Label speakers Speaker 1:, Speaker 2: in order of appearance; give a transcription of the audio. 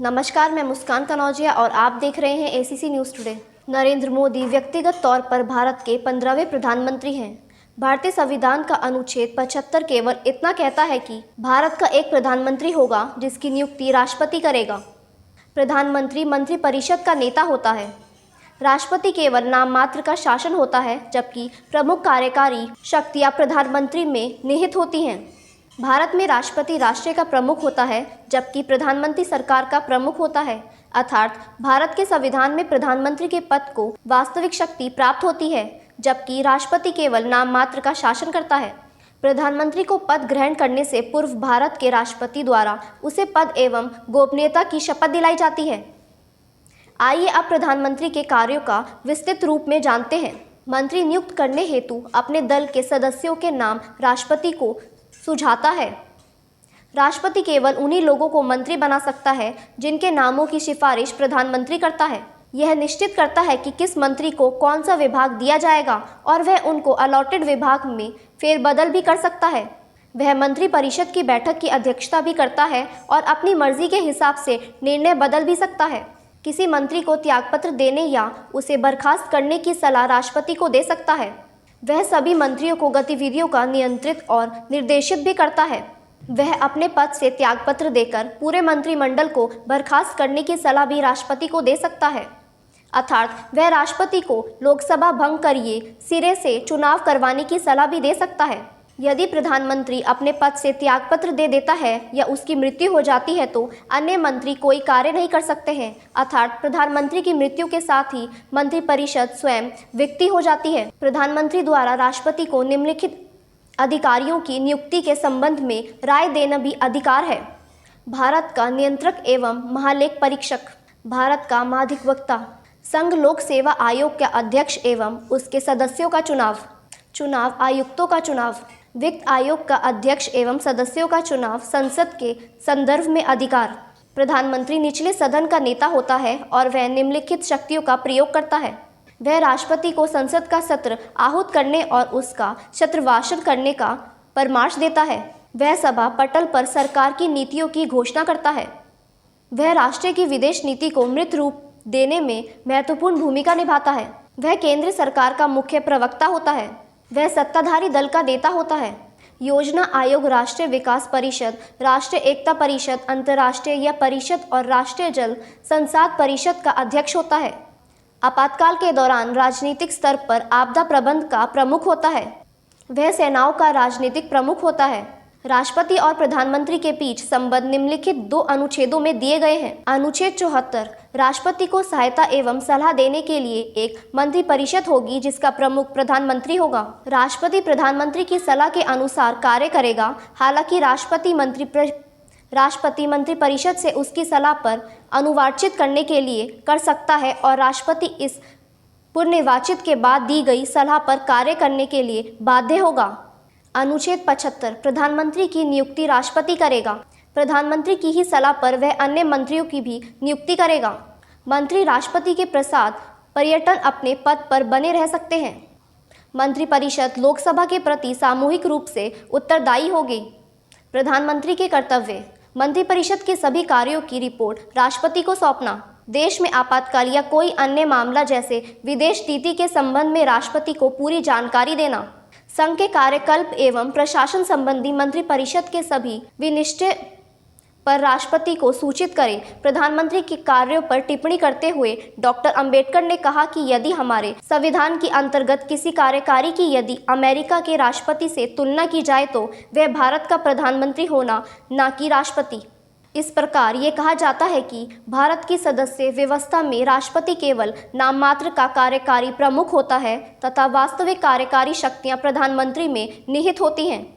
Speaker 1: नमस्कार, मैं मुस्कान कनौजिया और आप देख रहे हैं ACC news today. Narendra Modi व्यक्तिगत तौर पर भारत के 15वें प्रधानमंत्री हैं। भारतीय संविधान का अनुच्छेद 75 केवल इतना कहता है कि भारत का एक प्रधानमंत्री होगा जिसकी नियुक्ति राष्ट्रपति करेगा। प्रधानमंत्री मंत्रिपरिषद का नेता होता है। राष्ट्रपति केवल नाम मात्र का शासन होता है, जबकि प्रमुख कार्यकारी शक्तियाँ प्रधानमंत्री में निहित होती हैं। भारत में राष्ट्रपति राष्ट्र का प्रमुख होता है, जबकि प्रधानमंत्री सरकार का प्रमुख होता है। अर्थात भारत के संविधान में प्रधानमंत्री के पद को वास्तविक शक्ति प्राप्त होती है, जबकि राष्ट्रपति केवल नाम मात्र का शासन करता है। प्रधानमंत्री को पद ग्रहण करने से पूर्व भारत के राष्ट्रपति द्वारा उसे पद एवं गोपनीयता की शपथ दिलाई जाती है। आइए अब प्रधानमंत्री के कार्यों का विस्तृत रूप में जानते हैं। मंत्री नियुक्त करने हेतु अपने दल के सदस्यों के नाम राष्ट्रपति को सुझाता है। राष्ट्रपति केवल उन्हीं लोगों को मंत्री बना सकता है जिनके नामों की सिफारिश प्रधानमंत्री करता है। यह निश्चित करता है कि किस मंत्री को कौन सा विभाग दिया जाएगा और वह उनको अलॉटेड विभाग में फेरबदल भी कर सकता है। वह मंत्रिपरिषद की बैठक की अध्यक्षता भी करता है और अपनी मर्जी के हिसाब से निर्णय बदल भी सकता है। किसी मंत्री को त्यागपत्र देने या उसे बर्खास्त करने की सलाह राष्ट्रपति को दे सकता है। वह सभी मंत्रियों को गतिविधियों का नियंत्रित और निर्देशित भी करता है। वह अपने पद से त्यागपत्र देकर पूरे मंत्रिमंडल को बर्खास्त करने की सलाह भी राष्ट्रपति को दे सकता है। अर्थात वह राष्ट्रपति को लोकसभा भंग करिए सिरे से चुनाव करवाने की सलाह भी दे सकता है। यदि प्रधानमंत्री अपने पद से त्यागपत्र दे देता है या उसकी मृत्यु हो जाती है तो अन्य मंत्री कोई कार्य नहीं कर सकते हैं। अर्थात प्रधानमंत्री की मृत्यु के साथ ही मंत्रिपरिषद स्वयं विकती हो जाती है। प्रधानमंत्री द्वारा राष्ट्रपति को निम्नलिखित अधिकारियों की नियुक्ति के संबंध में राय देना भी अधिकार है। भारत का नियंत्रक एवं महालेख परीक्षक, भारत का महाधिवक्ता, संघ लोक सेवा आयोग के अध्यक्ष एवं उसके सदस्यों का चुनाव आयुक्तों का चुनाव, वित्त आयोग का अध्यक्ष एवं सदस्यों का चुनाव, संसद के संदर्भ में अधिकार। प्रधानमंत्री निचले सदन का नेता होता है और वह निम्नलिखित शक्तियों का प्रयोग करता है। वह राष्ट्रपति को संसद का सत्र आहूत करने और उसका शत्रवासन करने का परामर्श देता है। वह सभा पटल पर सरकार की नीतियों की घोषणा करता है। वह राष्ट्र की विदेश नीति को मृत रूप देने में महत्वपूर्ण भूमिका निभाता है। वह केंद्र सरकार का मुख्य प्रवक्ता होता है। वह सत्ताधारी दल का नेता होता है। योजना आयोग, राष्ट्रीय विकास परिषद, राष्ट्रीय एकता परिषद, अंतर्राष्ट्रीय या परिषद और राष्ट्रीय जल संसाध परिषद का अध्यक्ष होता है। आपातकाल के दौरान राजनीतिक स्तर पर आपदा प्रबंधन का प्रमुख होता है। वह सेनाओं का राजनीतिक प्रमुख होता है। राष्ट्रपति और प्रधानमंत्री के बीच संबंध निम्नलिखित 2 अनुच्छेदों में दिए गए हैं। अनुच्छेद 74, राष्ट्रपति को सहायता एवं सलाह देने के लिए एक मंत्रिपरिषद होगी जिसका प्रमुख प्रधानमंत्री होगा। राष्ट्रपति प्रधानमंत्री की सलाह के अनुसार कार्य करेगा। हालांकि राष्ट्रपति मंत्रिपरिषद से उसकी सलाह पर अनुवांशित करने के लिए कर सकता है और राष्ट्रपति इस पुनर्निर्वाचित के बाद दी गई सलाह पर कार्य करने के लिए बाध्य होगा। अनुच्छेद 75, प्रधानमंत्री की नियुक्ति राष्ट्रपति करेगा। प्रधानमंत्री की ही सलाह पर वह अन्य मंत्रियों की भी नियुक्ति करेगा। मंत्री राष्ट्रपति के प्रसाद पर्यटन अपने पद पर बने रह सकते हैं। मंत्रिपरिषद लोकसभा के प्रति सामूहिक रूप से उत्तरदायी होगी। प्रधानमंत्री के कर्तव्य, मंत्रिपरिषद के सभी कार्यों की रिपोर्ट राष्ट्रपति को सौंपना। देश में आपातकाल या कोई अन्य मामला जैसे विदेश नीति के संबंध में राष्ट्रपति को पूरी जानकारी देना। संघ के कार्यकल्प एवं प्रशासन संबंधी मंत्रिपरिषद के सभी विनिश्चय पर राष्ट्रपति को सूचित करें। प्रधानमंत्री के कार्यों पर टिप्पणी करते हुए डॉक्टर अंबेडकर ने कहा कि यदि हमारे संविधान के अंतर्गत किसी कार्यकारी की यदि अमेरिका के राष्ट्रपति से तुलना की जाए तो वह भारत का प्रधानमंत्री होना, न कि राष्ट्रपति। इस प्रकार ये कहा जाता है कि भारत की सदस्य व्यवस्था में राष्ट्रपति केवल नाम मात्र का कार्यकारी प्रमुख होता है तथा वास्तविक कार्यकारी शक्तियाँ प्रधानमंत्री में निहित होती हैं।